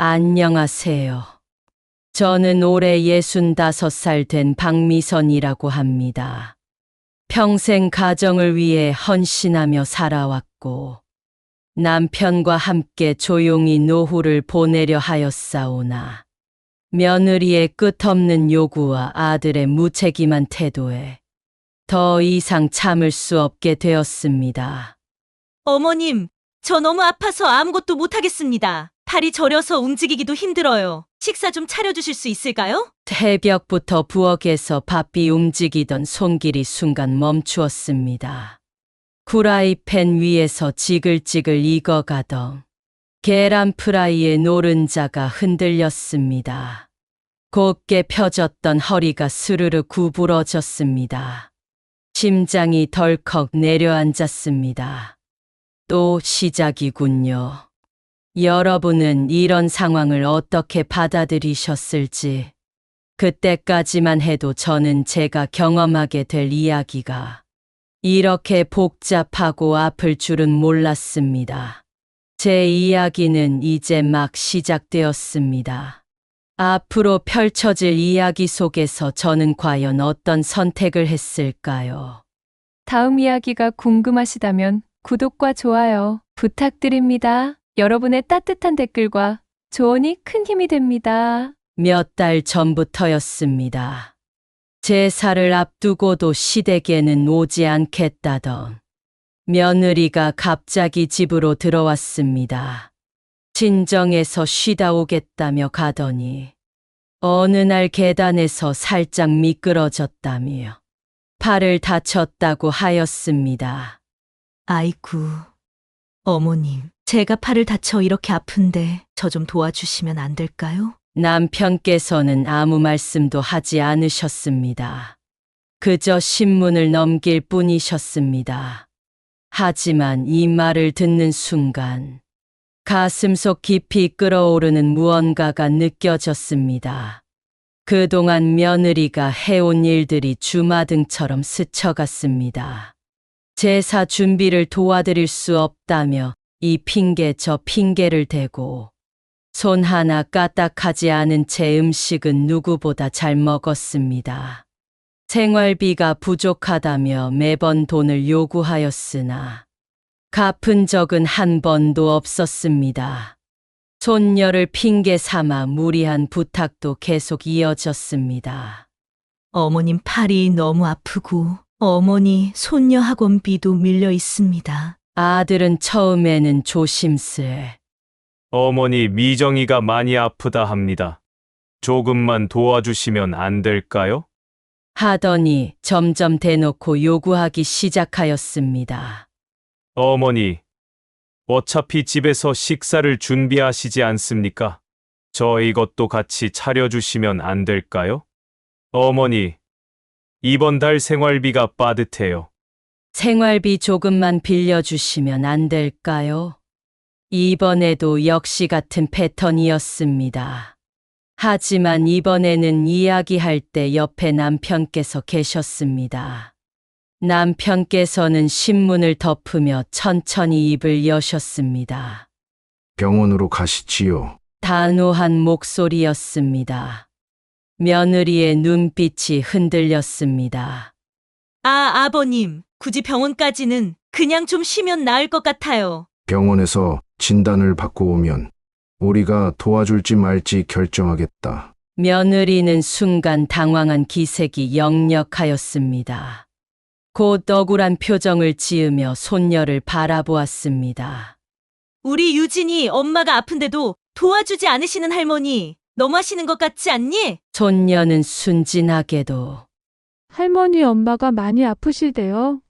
안녕하세요. 저는 올해 65살 된 박미선이라고 합니다. 평생 가정을 위해 헌신하며 살아왔고, 남편과 함께 조용히 노후를 보내려 하였사오나, 며느리의 끝없는 요구와 아들의 무책임한 태도에 더 이상 참을 수 없게 되었습니다. 어머님, 저 너무 아파서 아무것도 못하겠습니다. 팔이 저려서 움직이기도 힘들어요. 식사 좀 차려주실 수 있을까요? 새벽부터 부엌에서 바삐 움직이던 손길이 순간 멈추었습니다. 후라이팬 위에서 지글지글 익어가던 계란 프라이의 노른자가 흔들렸습니다. 곧게 펴졌던 허리가 스르르 구부러졌습니다. 심장이 덜컥 내려앉았습니다. 또 시작이군요. 여러분은 이런 상황을 어떻게 받아들이셨을지, 그때까지만 해도 저는 제가 경험하게 될 이야기가 이렇게 복잡하고 아플 줄은 몰랐습니다. 제 이야기는 이제 막 시작되었습니다. 앞으로 펼쳐질 이야기 속에서 저는 과연 어떤 선택을 했을까요? 다음 이야기가 궁금하시다면 구독과 좋아요 부탁드립니다. 여러분의 따뜻한 댓글과 조언이 큰 힘이 됩니다. 몇 달 전부터였습니다. 제사를 앞두고도 시댁에는 오지 않겠다던 며느리가 갑자기 집으로 들어왔습니다. 친정에서 쉬다 오겠다며 가더니 어느 날 계단에서 살짝 미끄러졌다며 팔을 다쳤다고 하였습니다. 아이쿠, 어머님, 제가 팔을 다쳐 이렇게 아픈데 저 좀 도와주시면 안 될까요? 남편께서는 아무 말씀도 하지 않으셨습니다. 그저 신문을 넘길 뿐이셨습니다. 하지만 이 말을 듣는 순간 가슴속 깊이 끓어오르는 무언가가 느껴졌습니다. 그동안 며느리가 해온 일들이 주마등처럼 스쳐갔습니다. 제사 준비를 도와드릴 수 없다며 이 핑계 저 핑계를 대고 손 하나 까딱하지 않은 채 음식은 누구보다 잘 먹었습니다. 생활비가 부족하다며 매번 돈을 요구하였으나 갚은 적은 한 번도 없었습니다. 손녀를 핑계 삼아 무리한 부탁도 계속 이어졌습니다. 어머님 팔이 너무 아프고 어머니 손녀 학원비도 밀려 있습니다. 아들은 처음에는 조심스레 어머니 미정이가 많이 아프다 합니다. 조금만 도와주시면 안 될까요? 하더니 점점 대놓고 요구하기 시작하였습니다. 어머니, 어차피 집에서 식사를 준비하시지 않습니까? 저 이것도 같이 차려주시면 안 될까요? 어머니, 이번 달 생활비가 빠듯해요. 생활비 조금만 빌려주시면 안 될까요? 이번에도 역시 같은 패턴이었습니다. 하지만 이번에는 이야기할 때 옆에 남편께서 계셨습니다. 남편께서는 신문을 덮으며 천천히 입을 여셨습니다. 병원으로 가시지요. 단호한 목소리였습니다. 며느리의 눈빛이 흔들렸습니다. 아버님, 굳이 병원까지는 그냥 좀 쉬면 나을 것 같아요. 병원에서 진단을 받고 오면 우리가 도와줄지 말지 결정하겠다. 며느리는 순간 당황한 기색이 역력하였습니다. 곧 억울한 표정을 지으며 손녀를 바라보았습니다. 우리 유진이 엄마가 아픈데도 도와주지 않으시는 할머니, 너무하시는 것 같지 않니? 손녀는 순진하게도 할머니 엄마가 많이 아프실대요.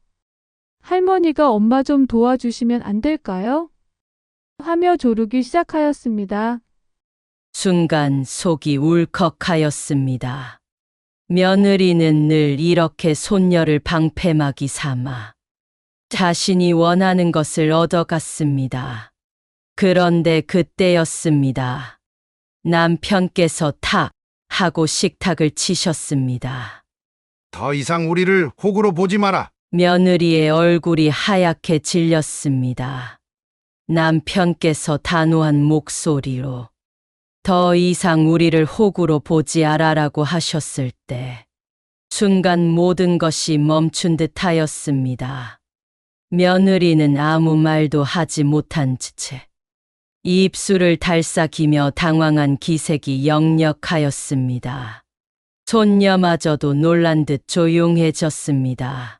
할머니가 엄마 좀 도와주시면 안 될까요? 하며 조르기 시작하였습니다. 순간 속이 울컥하였습니다. 며느리는 늘 이렇게 손녀를 방패막이 삼아 자신이 원하는 것을 얻어갔습니다. 그런데 그때였습니다. 남편께서 탁 하고 식탁을 치셨습니다. 더 이상 우리를 호구로 보지 마라. 며느리의 얼굴이 하얗게 질렸습니다. 남편께서 단호한 목소리로 더 이상 우리를 호구로 보지 않아라고 하셨을 때 순간 모든 것이 멈춘 듯 하였습니다. 며느리는 아무 말도 하지 못한 채 입술을 달싹이며 당황한 기색이 역력하였습니다. 손녀마저도 놀란 듯 조용해졌습니다.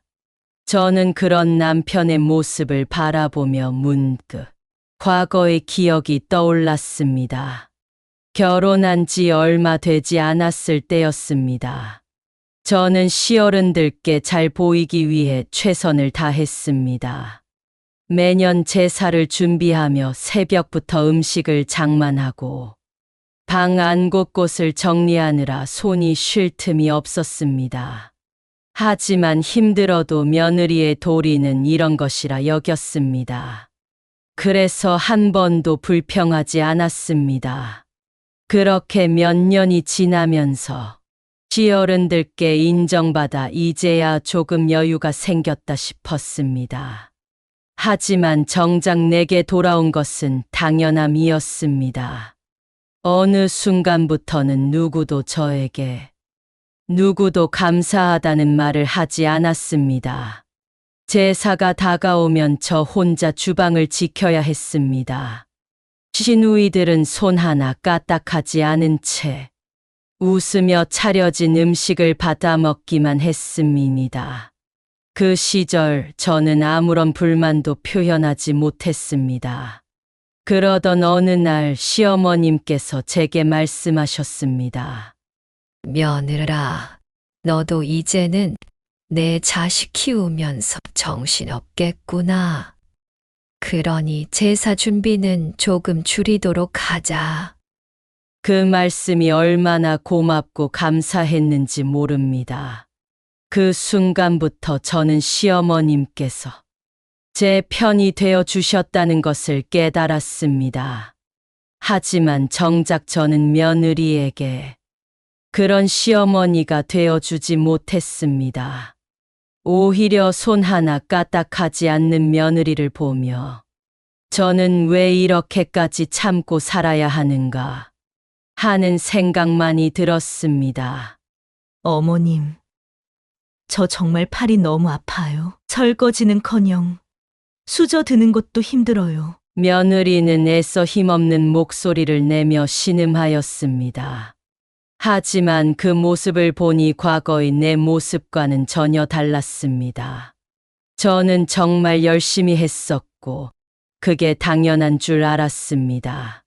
저는 그런 남편의 모습을 바라보며 문득 과거의 기억이 떠올랐습니다. 결혼한 지 얼마 되지 않았을 때였습니다. 저는 시어른들께 잘 보이기 위해 최선을 다했습니다. 매년 제사를 준비하며 새벽부터 음식을 장만하고 방 안 곳곳을 정리하느라 손이 쉴 틈이 없었습니다. 하지만 힘들어도 며느리의 도리는 이런 것이라 여겼습니다. 그래서 한 번도 불평하지 않았습니다. 그렇게 몇 년이 지나면서 시어른들께 인정받아 이제야 조금 여유가 생겼다 싶었습니다. 하지만 정작 내게 돌아온 것은 당연함이었습니다. 어느 순간부터는 누구도 감사하다는 말을 하지 않았습니다. 제사가 다가오면 저 혼자 주방을 지켜야 했습니다. 시누이들은 손 하나 까딱하지 않은 채 웃으며 차려진 음식을 받아 먹기만 했습니다. 그 시절 저는 아무런 불만도 표현하지 못했습니다. 그러던 어느 날 시어머님께서 제게 말씀하셨습니다. 며느라, 너도 이제는 내 자식 키우면서 정신없겠구나. 그러니 제사 준비는 조금 줄이도록 하자. 그 말씀이 얼마나 고맙고 감사했는지 모릅니다. 그 순간부터 저는 시어머님께서 제 편이 되어 주셨다는 것을 깨달았습니다. 하지만 정작 저는 며느리에게 그런 시어머니가 되어 주지 못했습니다. 오히려 손 하나 까딱하지 않는 며느리를 보며 저는 왜 이렇게까지 참고 살아야 하는가 하는 생각만이 들었습니다. 어머님, 저 정말 팔이 너무 아파요. 설거지는커녕 수저드는 것도 힘들어요. 며느리는 애써 힘없는 목소리를 내며 신음하였습니다. 하지만 그 모습을 보니 과거의 내 모습과는 전혀 달랐습니다. 저는 정말 열심히 했었고 그게 당연한 줄 알았습니다.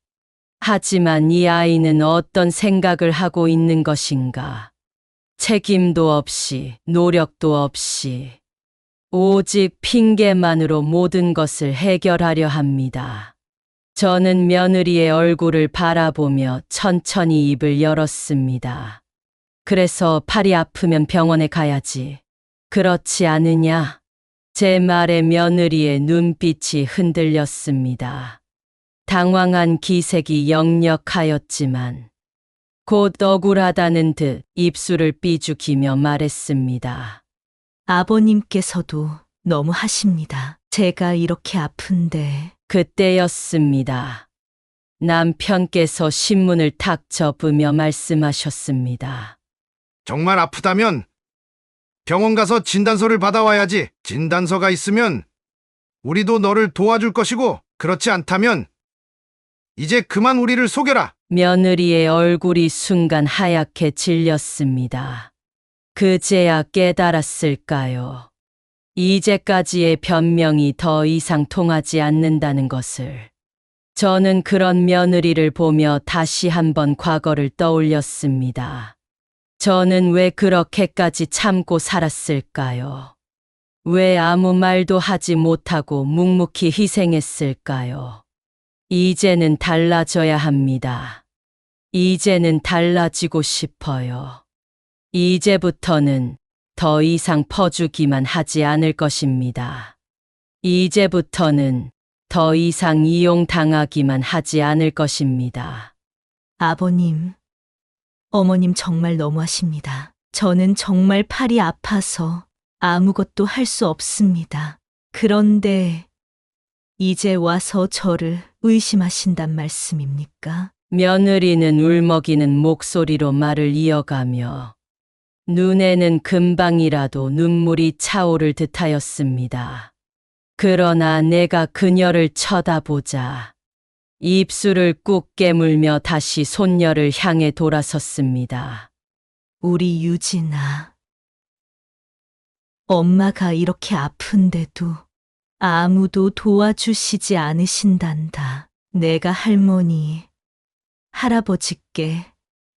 하지만 이 아이는 어떤 생각을 하고 있는 것인가? 책임도 없이, 노력도 없이, 오직 핑계만으로 모든 것을 해결하려 합니다. 저는 며느리의 얼굴을 바라보며 천천히 입을 열었습니다. 그래서 팔이 아프면 병원에 가야지. 그렇지 않으냐? 제 말에 며느리의 눈빛이 흔들렸습니다. 당황한 기색이 역력하였지만 곧 억울하다는 듯 입술을 삐죽이며 말했습니다. 아버님께서도 너무 하십니다. 제가 이렇게 아픈데. 그때였습니다. 남편께서 신문을 탁 접으며 말씀하셨습니다. 정말 아프다면 병원 가서 진단서를 받아와야지. 진단서가 있으면 우리도 너를 도와줄 것이고, 그렇지 않다면 이제 그만 우리를 속여라. 며느리의 얼굴이 순간 하얗게 질렸습니다. 그제야 깨달았을까요? 이제까지의 변명이 더 이상 통하지 않는다는 것을. 저는 그런 며느리를 보며 다시 한번 과거를 떠올렸습니다. 저는 왜 그렇게까지 참고 살았을까요? 왜 아무 말도 하지 못하고 묵묵히 희생했을까요? 이제는 달라져야 합니다. 이제는 달라지고 싶어요. 이제부터는 더 이상 퍼주기만 하지 않을 것입니다. 이제부터는 더 이상 이용당하기만 하지 않을 것입니다. 아버님, 어머님 정말 너무하십니다. 저는 정말 팔이 아파서 아무것도 할 수 없습니다. 그런데 이제 와서 저를 의심하신단 말씀입니까? 며느리는 울먹이는 목소리로 말을 이어가며 눈에는 금방이라도 눈물이 차오를 듯하였습니다. 그러나 내가 그녀를 쳐다보자 입술을 꾹 깨물며 다시 손녀를 향해 돌아섰습니다. 우리 유진아. 엄마가 이렇게 아픈데도 아무도 도와주시지 않으신단다. 내가 할머니, 할아버지께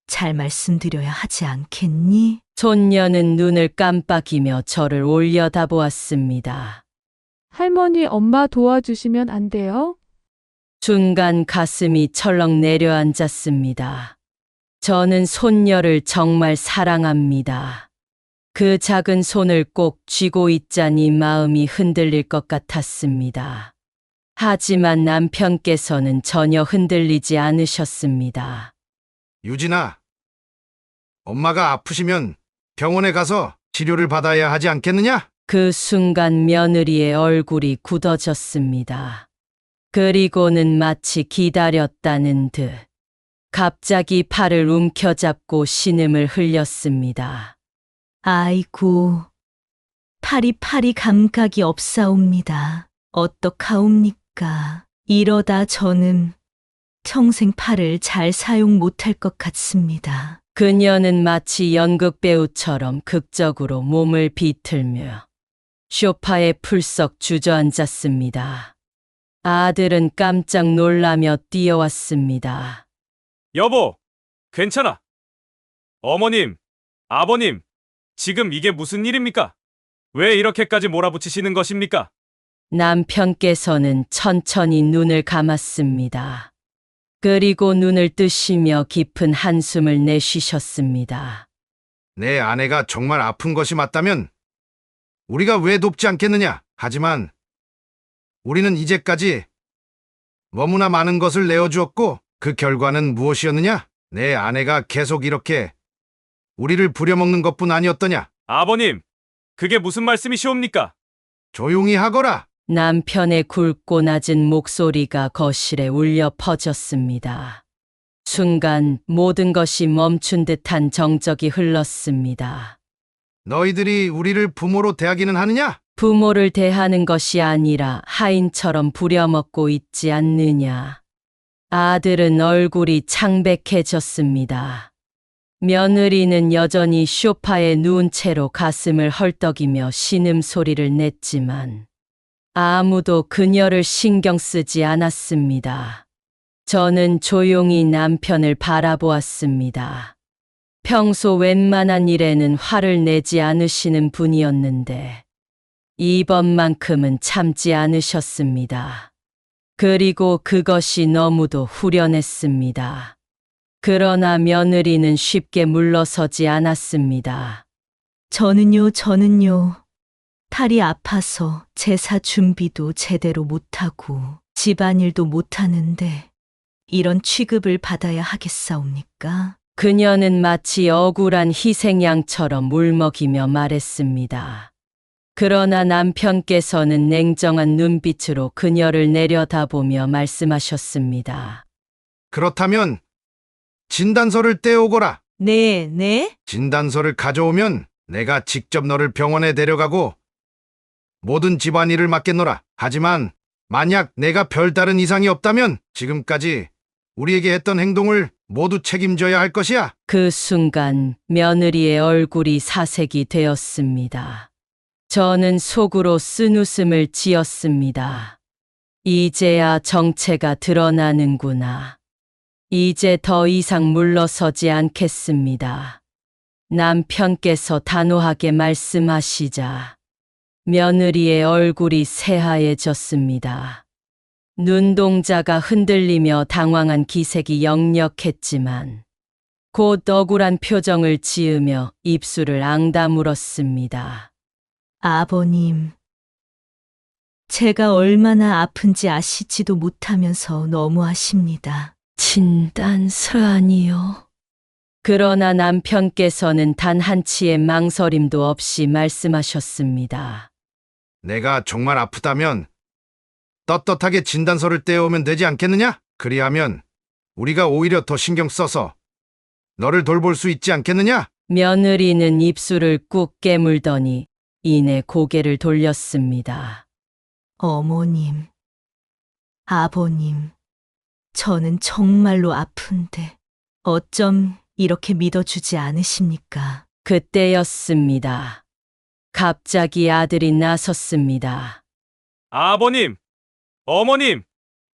잘 말씀드려야 하지 않겠니? 손녀는 눈을 깜빡이며 저를 올려다보았습니다. 할머니, 엄마 도와주시면 안 돼요? 순간 가슴이 철렁 내려앉았습니다. 저는 손녀를 정말 사랑합니다. 그 작은 손을 꼭 쥐고 있자니 마음이 흔들릴 것 같았습니다. 하지만 남편께서는 전혀 흔들리지 않으셨습니다. 유진아, 엄마가 아프시면 병원에 가서 치료를 받아야 하지 않겠느냐? 그 순간 며느리의 얼굴이 굳어졌습니다. 그리고는 마치 기다렸다는 듯 갑자기 팔을 움켜잡고 신음을 흘렸습니다. 아이고, 팔이 감각이 없사옵니다. 어떡하옵니까? 이러다 저는 평생 팔을 잘 사용 못할 것 같습니다. 그녀는 마치 연극배우처럼 극적으로 몸을 비틀며 소파에 풀썩 주저앉았습니다. 아들은 깜짝 놀라며 뛰어왔습니다. 여보, 괜찮아. 어머님, 아버님, 지금 이게 무슨 일입니까? 왜 이렇게까지 몰아붙이시는 것입니까? 남편께서는 천천히 눈을 감았습니다. 그리고 눈을 뜨시며 깊은 한숨을 내쉬셨습니다. 내 아내가 정말 아픈 것이 맞다면 우리가 왜 돕지 않겠느냐? 하지만 우리는 이제까지 너무나 많은 것을 내어주었고 그 결과는 무엇이었느냐? 내 아내가 계속 이렇게 우리를 부려먹는 것뿐 아니었더냐? 아버님, 그게 무슨 말씀이시옵니까? 조용히 하거라. 남편의 굵고 낮은 목소리가 거실에 울려 퍼졌습니다. 순간 모든 것이 멈춘 듯한 정적이 흘렀습니다. 너희들이 우리를 부모로 대하기는 하느냐? 부모를 대하는 것이 아니라 하인처럼 부려먹고 있지 않느냐. 아들은 얼굴이 창백해졌습니다. 며느리는 여전히 소파에 누운 채로 가슴을 헐떡이며 신음소리를 냈지만 아무도 그녀를 신경 쓰지 않았습니다. 저는 조용히 남편을 바라보았습니다. 평소 웬만한 일에는 화를 내지 않으시는 분이었는데 이번만큼은 참지 않으셨습니다. 그리고 그것이 너무도 후련했습니다. 그러나 며느리는 쉽게 물러서지 않았습니다. 저는요. 팔이 아파서 제사 준비도 제대로 못하고 집안일도 못하는데 이런 취급을 받아야 하겠사옵니까? 그녀는 마치 억울한 희생양처럼 울먹이며 말했습니다. 그러나 남편께서는 냉정한 눈빛으로 그녀를 내려다보며 말씀하셨습니다. 그렇다면 진단서를 떼오거라. 네. 진단서를 가져오면 내가 직접 너를 병원에 데려가고 모든 집안일을 맡겠노라. 하지만 만약 내가 별다른 이상이 없다면 지금까지 우리에게 했던 행동을 모두 책임져야 할 것이야. 그 순간 며느리의 얼굴이 사색이 되었습니다. 저는 속으로 쓴웃음을 지었습니다. 이제야 정체가 드러나는구나. 이제 더 이상 물러서지 않겠습니다. 남편께서 단호하게 말씀하시자 며느리의 얼굴이 새하얘졌습니다. 눈동자가 흔들리며 당황한 기색이 역력했지만 곧 억울한 표정을 지으며 입술을 앙다물었습니다. 아버님, 제가 얼마나 아픈지 아시지도 못하면서 너무하십니다. 진단서 아니요. 그러나 남편께서는 단 한치의 망설임도 없이 말씀하셨습니다. 내가 정말 아프다면 떳떳하게 진단서를 떼어오면 되지 않겠느냐? 그리하면 우리가 오히려 더 신경 써서 너를 돌볼 수 있지 않겠느냐? 며느리는 입술을 꾹 깨물더니 이내 고개를 돌렸습니다. 어머님, 아버님, 저는 정말로 아픈데 어쩜 이렇게 믿어주지 않으십니까? 그때였습니다. 갑자기 아들이 나섰습니다. 아버님, 어머님,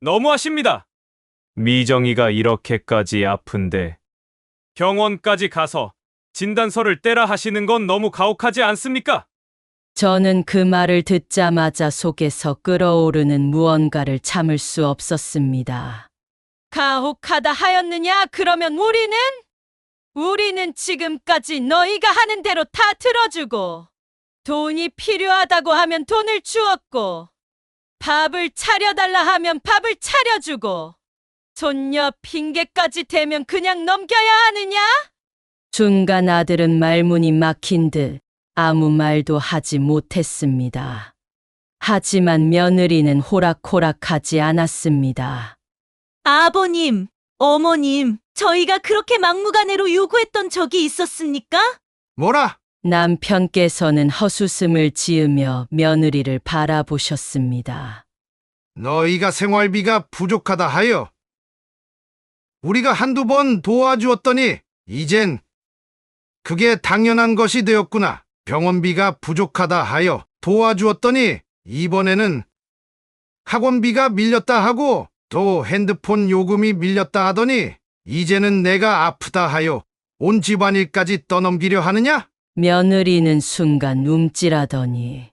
너무하십니다. 미정이가 이렇게까지 아픈데 병원까지 가서 진단서를 떼라 하시는 건 너무 가혹하지 않습니까? 저는 그 말을 듣자마자 속에서 끓어오르는 무언가를 참을 수 없었습니다. 가혹하다 하였느냐? 그러면 우리는 지금까지 너희가 하는 대로 다 들어주고 돈이 필요하다고 하면 돈을 주었고 밥을 차려달라 하면 밥을 차려주고 손녀 핑계까지 대면 그냥 넘겨야 하느냐? 순간 아들은 말문이 막힌 듯 아무 말도 하지 못했습니다. 하지만 며느리는 호락호락하지 않았습니다. 아버님, 어머님, 저희가 그렇게 막무가내로 요구했던 적이 있었습니까? 뭐라? 남편께서는 헛웃음을 지으며 며느리를 바라보셨습니다. 너희가 생활비가 부족하다 하여 우리가 한두 번 도와주었더니 이젠 그게 당연한 것이 되었구나. 병원비가 부족하다 하여 도와주었더니 이번에는 학원비가 밀렸다 하고 또 핸드폰 요금이 밀렸다 하더니 이제는 내가 아프다 하여 온 집안일까지 떠넘기려 하느냐? 며느리는 순간 움찔하더니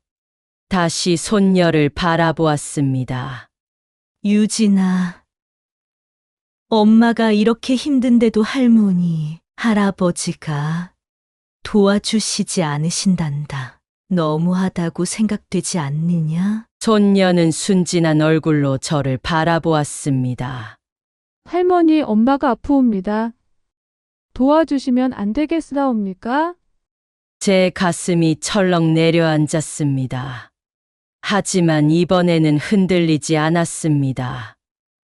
다시 손녀를 바라보았습니다. 유진아, 엄마가 이렇게 힘든데도 할머니, 할아버지가 도와주시지 않으신단다. 너무하다고 생각되지 않느냐? 손녀는 순진한 얼굴로 저를 바라보았습니다. 할머니, 엄마가 아프옵니다. 도와주시면 안 되겠사옵니까? 제 가슴이 철렁 내려앉았습니다. 하지만 이번에는 흔들리지 않았습니다.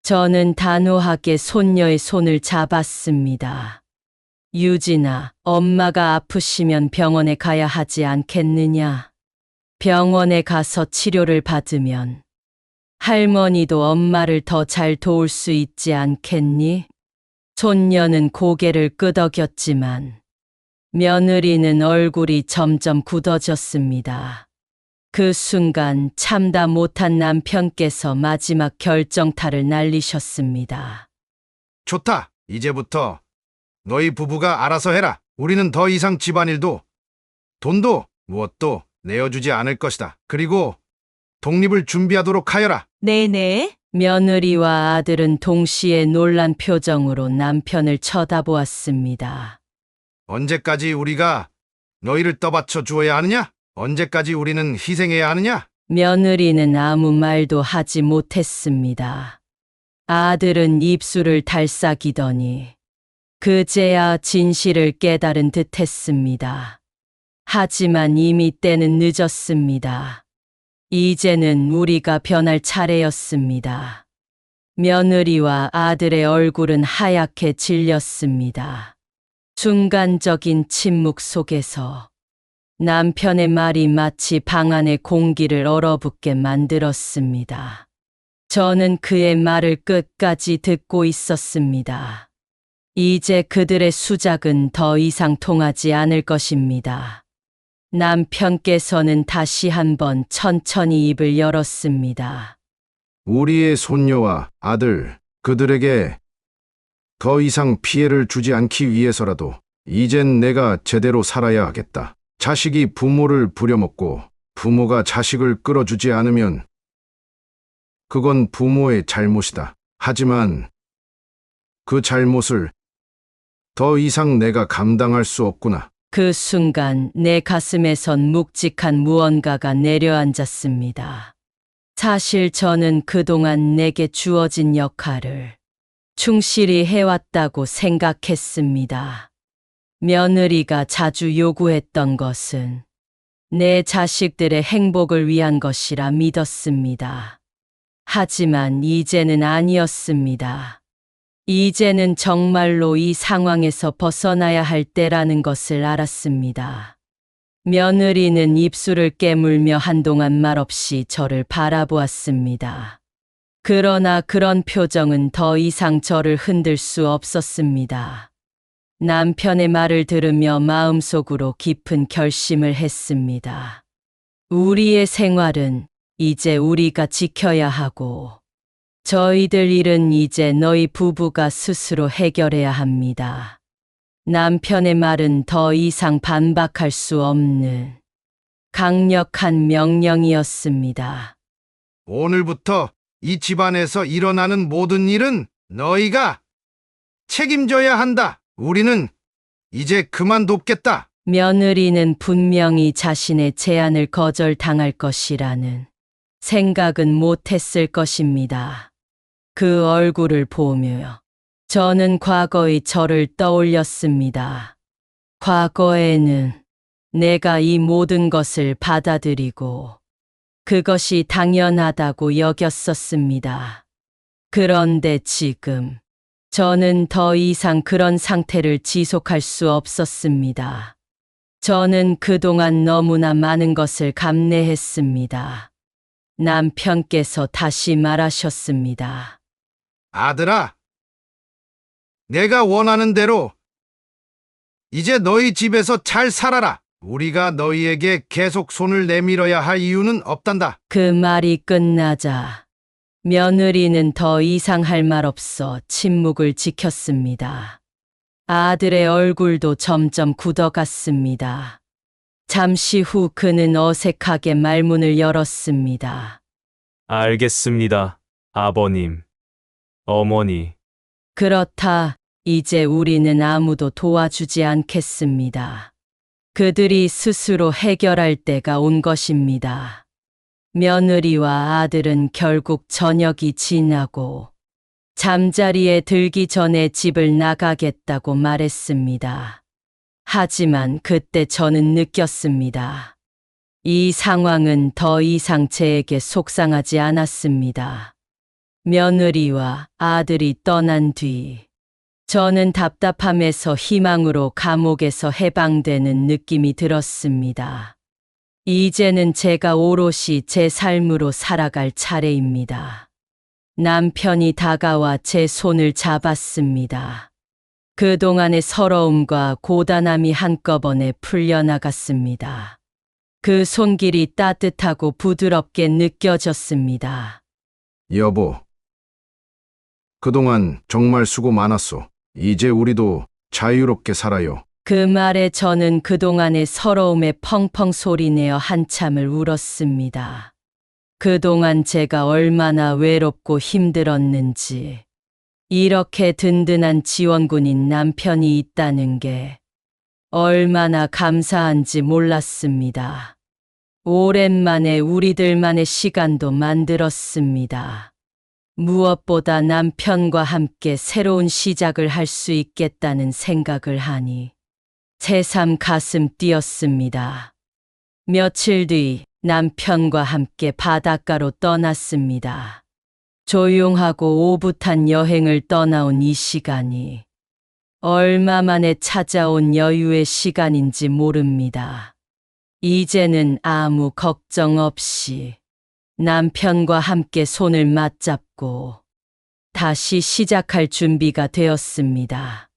저는 단호하게 손녀의 손을 잡았습니다. 유진아, 엄마가 아프시면 병원에 가야 하지 않겠느냐? 병원에 가서 치료를 받으면 할머니도 엄마를 더 잘 도울 수 있지 않겠니? 손녀는 고개를 끄덕였지만 며느리는 얼굴이 점점 굳어졌습니다. 그 순간 참다 못한 남편께서 마지막 결정타를 날리셨습니다. 좋다. 이제부터 너희 부부가 알아서 해라. 우리는 더 이상 집안일도 돈도 무엇도 내어주지 않을 것이다. 그리고 독립을 준비하도록 하여라. 네네. 며느리와 아들은 동시에 놀란 표정으로 남편을 쳐다보았습니다. 언제까지 우리가 너희를 떠받쳐 주어야 하느냐? 언제까지 우리는 희생해야 하느냐? 며느리는 아무 말도 하지 못했습니다. 아들은 입술을 달싹이더니 그제야 진실을 깨달은 듯했습니다. 하지만 이미 때는 늦었습니다. 이제는 우리가 변할 차례였습니다. 며느리와 아들의 얼굴은 하얗게 질렸습니다. 순간적인 침묵 속에서 남편의 말이 마치 방 안의 공기를 얼어붙게 만들었습니다. 저는 그의 말을 끝까지 듣고 있었습니다. 이제 그들의 수작은 더 이상 통하지 않을 것입니다. 남편께서는 다시 한번 천천히 입을 열었습니다. 우리의 손녀와 아들, 그들에게 더 이상 피해를 주지 않기 위해서라도 이젠 내가 제대로 살아야 하겠다. 자식이 부모를 부려먹고 부모가 자식을 끌어주지 않으면 그건 부모의 잘못이다. 하지만 그 잘못을 더 이상 내가 감당할 수 없구나. 그 순간 내 가슴에선 묵직한 무언가가 내려앉았습니다. 사실 저는 그동안 내게 주어진 역할을 충실히 해왔다고 생각했습니다. 며느리가 자주 요구했던 것은 내 자식들의 행복을 위한 것이라 믿었습니다. 하지만 이제는 아니었습니다. 이제는 정말로 이 상황에서 벗어나야 할 때라는 것을 알았습니다. 며느리는 입술을 깨물며 한동안 말없이 저를 바라보았습니다. 그러나 그런 표정은 더 이상 저를 흔들 수 없었습니다. 남편의 말을 들으며 마음속으로 깊은 결심을 했습니다. 우리의 생활은 이제 우리가 지켜야 하고, 저희들 일은 이제 너희 부부가 스스로 해결해야 합니다. 남편의 말은 더 이상 반박할 수 없는 강력한 명령이었습니다. 오늘부터 이 집안에서 일어나는 모든 일은 너희가 책임져야 한다. 우리는 이제 그만뒀겠다. 며느리는 분명히 자신의 제안을 거절당할 것이라는 생각은 못했을 것입니다. 그 얼굴을 보며 저는 과거의 저를 떠올렸습니다. 과거에는 내가 이 모든 것을 받아들이고 그것이 당연하다고 여겼었습니다. 그런데 지금 저는 더 이상 그런 상태를 지속할 수 없었습니다. 저는 그동안 너무나 많은 것을 감내했습니다. 남편께서 다시 말하셨습니다. 아들아, 내가 원하는 대로 이제 너희 집에서 잘 살아라. 우리가 너희에게 계속 손을 내밀어야 할 이유는 없단다. 그 말이 끝나자 며느리는 더 이상 할 말 없어 침묵을 지켰습니다. 아들의 얼굴도 점점 굳어갔습니다. 잠시 후 그는 어색하게 말문을 열었습니다. 알겠습니다, 아버님, 어머니. 그렇다, 이제 우리는 아무도 도와주지 않겠습니다. 그들이 스스로 해결할 때가 온 것입니다. 며느리와 아들은 결국 저녁이 지나고 잠자리에 들기 전에 집을 나가겠다고 말했습니다. 하지만 그때 저는 느꼈습니다. 이 상황은 더 이상 제에게 속상하지 않았습니다. 며느리와 아들이 떠난 뒤 저는 답답함에서 희망으로 감옥에서 해방되는 느낌이 들었습니다. 이제는 제가 오롯이 제 삶으로 살아갈 차례입니다. 남편이 다가와 제 손을 잡았습니다. 그동안의 서러움과 고단함이 한꺼번에 풀려나갔습니다. 그 손길이 따뜻하고 부드럽게 느껴졌습니다. 여보, 그동안 정말 수고 많았소. 이제 우리도 자유롭게 살아요. 그 말에 저는 그동안의 서러움에 펑펑 소리내어 한참을 울었습니다. 그동안 제가 얼마나 외롭고 힘들었는지, 이렇게 든든한 지원군인 남편이 있다는 게 얼마나 감사한지 몰랐습니다. 오랜만에 우리들만의 시간도 만들었습니다. 무엇보다 남편과 함께 새로운 시작을 할 수 있겠다는 생각을 하니 새삼 가슴 뛰었습니다. 며칠 뒤 남편과 함께 바닷가로 떠났습니다. 조용하고 오붓한 여행을 떠나온 이 시간이 얼마 만에 찾아온 여유의 시간인지 모릅니다. 이제는 아무 걱정 없이 남편과 함께 손을 맞잡고 다시 시작할 준비가 되었습니다.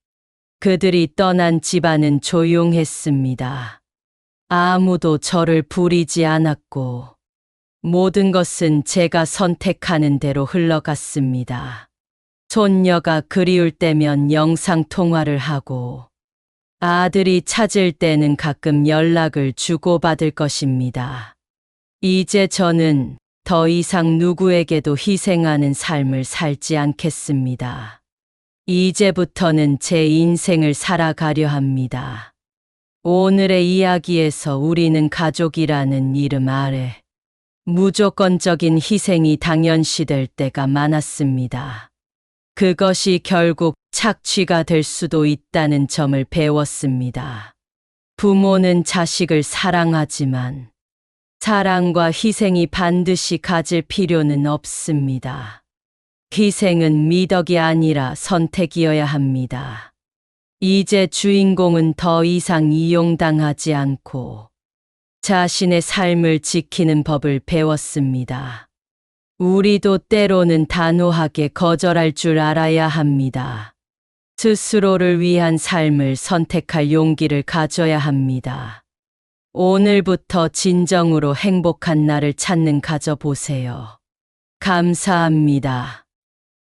그들이 떠난 집안은 조용했습니다. 아무도 저를 부리지 않았고 모든 것은 제가 선택하는 대로 흘러갔습니다. 손녀가 그리울 때면 영상통화를 하고 아들이 찾을 때는 가끔 연락을 주고받을 것입니다. 이제 저는 더 이상 누구에게도 희생하는 삶을 살지 않겠습니다. 이제부터는 제 인생을 살아가려 합니다. 오늘의 이야기에서 우리는 가족이라는 이름 아래 무조건적인 희생이 당연시될 때가 많았습니다. 그것이 결국 착취가 될 수도 있다는 점을 배웠습니다. 부모는 자식을 사랑하지만 사랑과 희생이 반드시 가질 필요는 없습니다. 희생은 미덕이 아니라 선택이어야 합니다. 이제 주인공은 더 이상 이용당하지 않고 자신의 삶을 지키는 법을 배웠습니다. 우리도 때로는 단호하게 거절할 줄 알아야 합니다. 스스로를 위한 삶을 선택할 용기를 가져야 합니다. 오늘부터 진정으로 행복한 날을 찾는 가져보세요. 감사합니다.